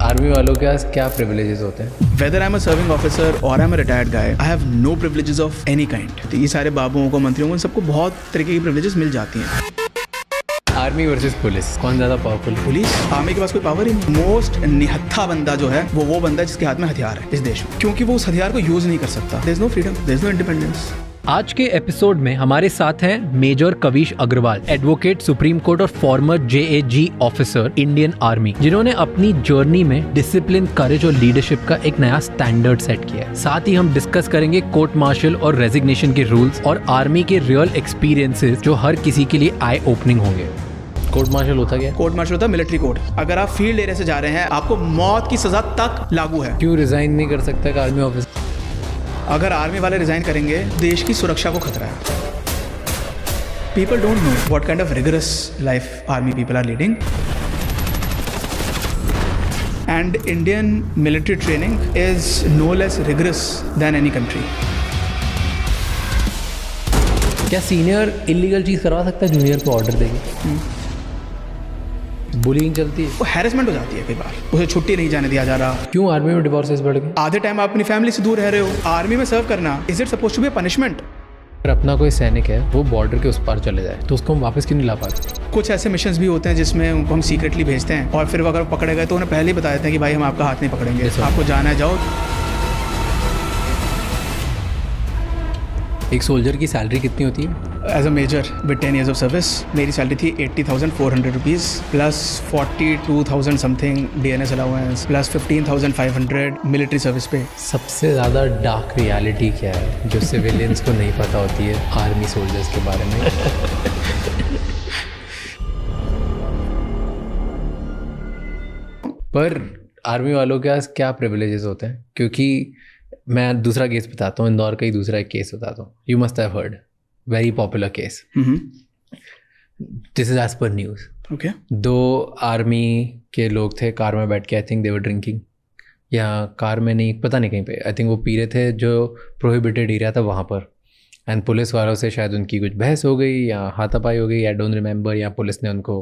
Army वालों के पास क्या प्रिविलेजेस होते हैं? Whether I'm a serving officer or I'm a retired guy, I have no privileges of any kind. तो ये सारे बाबुओं को, मंत्रियों को, सबको बहुत तरीके की प्रिविलेजेस मिल जाती हैं। आर्मी वर्सेस पुलिस, कौन ज़्यादा पावरफुल? पुलिस। आर्मी के पास कोई पावर ही नहीं। मोस्ट निहत्था बंदा जो है वो बंदा है जिसके हाथ में हथियार है इस देश में, क्योंकि वो उस हथियार को यूज नहीं कर सकता। There is no freedom, there is no independence. आज के एपिसोड में हमारे साथ हैं major Kavish Agarwal, advocate, supreme court और former JAG officer, Indian army, जिन्होंने अपनी जर्नी में डिसिप्लिन, करेज और लीडरशिप का एक नया स्टैंडर्ड सेट किया है। साथ ही हम डिस्कस करेंगे कोर्ट मार्शल और रेजिग्नेशन के रूल्स और आर्मी के रियल एक्सपीरियंसेस जो हर किसी के लिए आई ओपनिंग होंगे। कोर्ट मार्शल होता क्या? कोर्ट मार्शल होता है मिलिट्री कोर्ट। अगर आप फील्ड एरिया से जा रहे हैं, आपको मौत की सजा तक लागू है। क्यों रिजाइन नहीं कर सकता एक आर्मी ऑफिसर? अगर आर्मी वाले रिजाइन करेंगे, देश की सुरक्षा को खतरा है। People don't know what kind of rigorous life army people are leading, and Indian military training is no less rigorous than any country. क्या सीनियर इलीगल चीज करवा सकता है जूनियर को ऑर्डर देगी? बुलिंग चलती है, वो हैरेसमेंट हो जाती है कई बार, उसे छुट्टी नहीं जाने दिया जा रहा। क्यों आर्मी में डिवोर्सेस बढ़ गए? आधे टाइम आप अपनी फैमिली से दूर रह रहे हो। आर्मी में सर्व करना, is it suppose to be punishment? अगर अपना कोई सैनिक है वो बॉर्डर के उस पार चले जाए तो उसको हम वापस क्यों नहीं ला पाते? कुछ ऐसे मिशंस भी होते हैं जिसमें उनको हम सीक्रेटली भेजते हैं, और फिर अगर पकड़े गए तो उन्हें पहले ही बता देते हैं कि भाई हम आपका हाथ नहीं पकड़ेंगे, आपको जाना है, जाओ। एक सोल्जर की सैलरी कितनी होती है? As a major with 10 years of service मेरी सैलरी थी 80,400 rupees plus 42,000 something DNS allowance plus 15,500 military service pay. सबसे ज़्यादा डार्क रियलिटी क्या है जो सिविलियंस को नहीं पता होती है आर्मी सोल्जर्स के बारे में? पर आर्मी वालों के पास क्या प्रिविलेजेस होते हैं? क्योंकि मैं दूसरा केस बताता हूँ, इंदौर का ही दूसरा एक केस बताता हूँ। You must have heard, very popular case. This is as per news. Okay. 2 army के लोग थे, कार में बैठ के, I think they were drinking, या कार में नहीं, पता नहीं कहीं पे, आई थिंक वो पी रहे थे जो प्रोहिबिटेड एरिया था वहाँ पर। एंड पुलिस वालों से शायद उनकी कुछ बहस हो गई या हाथापाई हो गई, आई डोंट रिमेंबर, या पुलिस ने उनको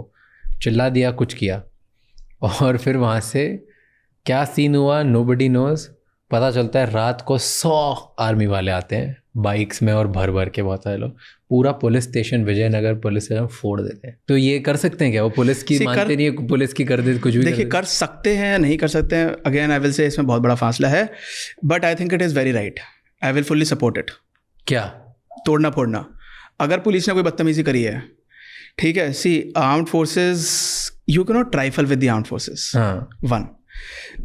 चिल्ला दिया, कुछ किया, और फिर वहाँ से क्या सीन हुआ नोबडी नोज। पता चलता है रात को 100 आर्मी वाले आते हैं बाइक्स में और भर भर के, बहुत सारे लोग, पूरा police station, Vijayanagar police station फोड़ देते हैं। तो ये कर सकते हैं क्या? वो पुलिस की मानते नहीं है, पुलिस की कर दे कुछ भी। देखिए, कर सकते हैं, नहीं कर सकते हैं, अगेन आई विल से इसमें बहुत बड़ा फासला है, but I think it is very right. I will fully support it. क्या? तोड़ना फोड़ना। अगर पुलिस ने कोई बदतमीजी करी है, ठीक है, see armed forces, you can not trifle with the armed forces. One,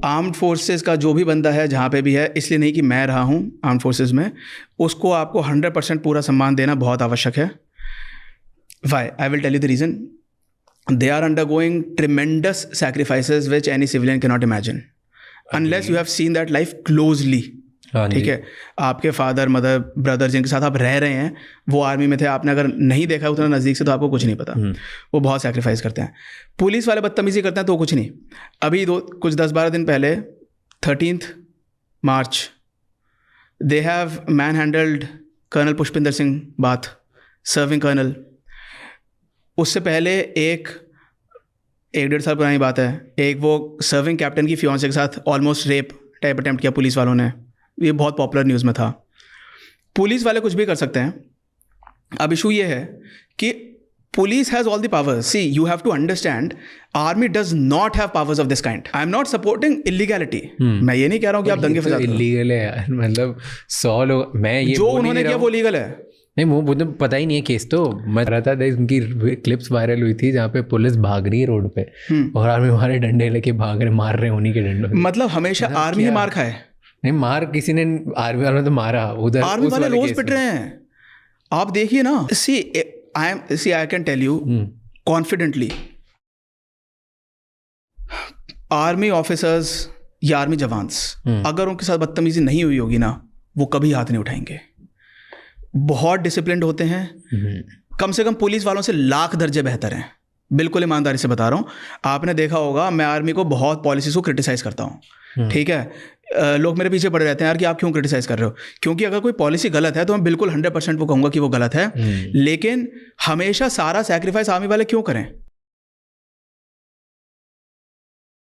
armed forces का जो भी बंदा है जहाँ पे भी है, इसलिए नहीं कि मैं रहा हूँ आर्म्ड फोर्सेस में, उसको आपको 100% पूरा सम्मान देना बहुत आवश्यक है। Why? I will tell you the reason. They are undergoing tremendous sacrifices which any civilian can not imagine unless you have seen that life closely. ठीक है, आपके फादर, मदर, ब्रदर जिनके साथ आप रह रहे हैं वो आर्मी में थे, आपने अगर नहीं देखा उतना नज़दीक से तो आपको कुछ नहीं पता। वो बहुत सैक्रिफाइस करते हैं। पुलिस वाले बदतमीजी करते हैं तो कुछ नहीं। अभी कुछ 10-12 दिन पहले 13 March they have manhandled colonel Pushpinder Singh Bath, serving colonel. उससे पहले एक 1-1.5 साल पुरानी बात है, एक वो सर्विंग कैप्टन की फियांसे के साथ ऑलमोस्ट रेप टाइप अटेम्प्ट किया पुलिस वालों ने। ये बहुत पॉपुलर न्यूज़ में था। पुलिस वाले कुछ भी कर सकते हैं। अब इशू ये है कि police has all the powers. See, you have to understand, army does not have powers of this kind. I am not supporting illegality. मैं ये नहीं कह रहा हूँ कि आप दंगे फसाद। इलीगल है यार, मतलब 100 लोग, मैं ये जो उन्होंने किया वो लीगल है। नहीं, मुझे पता ही नहीं है केस। तो मैं रहा था, उनकी क्लिप्स वायरल हुई थी जहाँ पे पुलिस भाग रही है रोड पे और आर्मी वाले डंडे लेके भाग रहे, मार रहे उन्हीं के डंडों। मतलब हमेशा आर्मी ही मार खाए? नहीं, मार किसी ने, आर्मी वालों ने तो मारा उधर। आर्मी वाले रोज पिट रहे हैं, आप देखिए ना। See I can tell you confidently, army officers या आर्मी जवान्स, अगर उनके साथ बदतमीजी नहीं हुई होगी ना, वो कभी हाथ नहीं उठाएंगे। बहुत डिसिप्लिन्ड होते हैं, कम से कम पुलिस वालों से लाख दर्जे बेहतर हैं। बिल्कुल ईमानदारी से बता रहा हूँ। आपने देखा होगा, मैं आर्मी को बहुत पॉलिसीज को क्रिटिसाइज़ करता हूँ, ठीक है। लोग मेरे पीछे पड़े रहते हैं यार कि आप क्यों क्रिटिसाइज़ कर रहे हो, क्योंकि अगर कोई पॉलिसी गलत है तो मैं बिल्कुल 100% वो कहूँगा कि वो गलत है। लेकिन हमेशा सारा सैक्रिफाइस आर्मी वाले क्यों करें?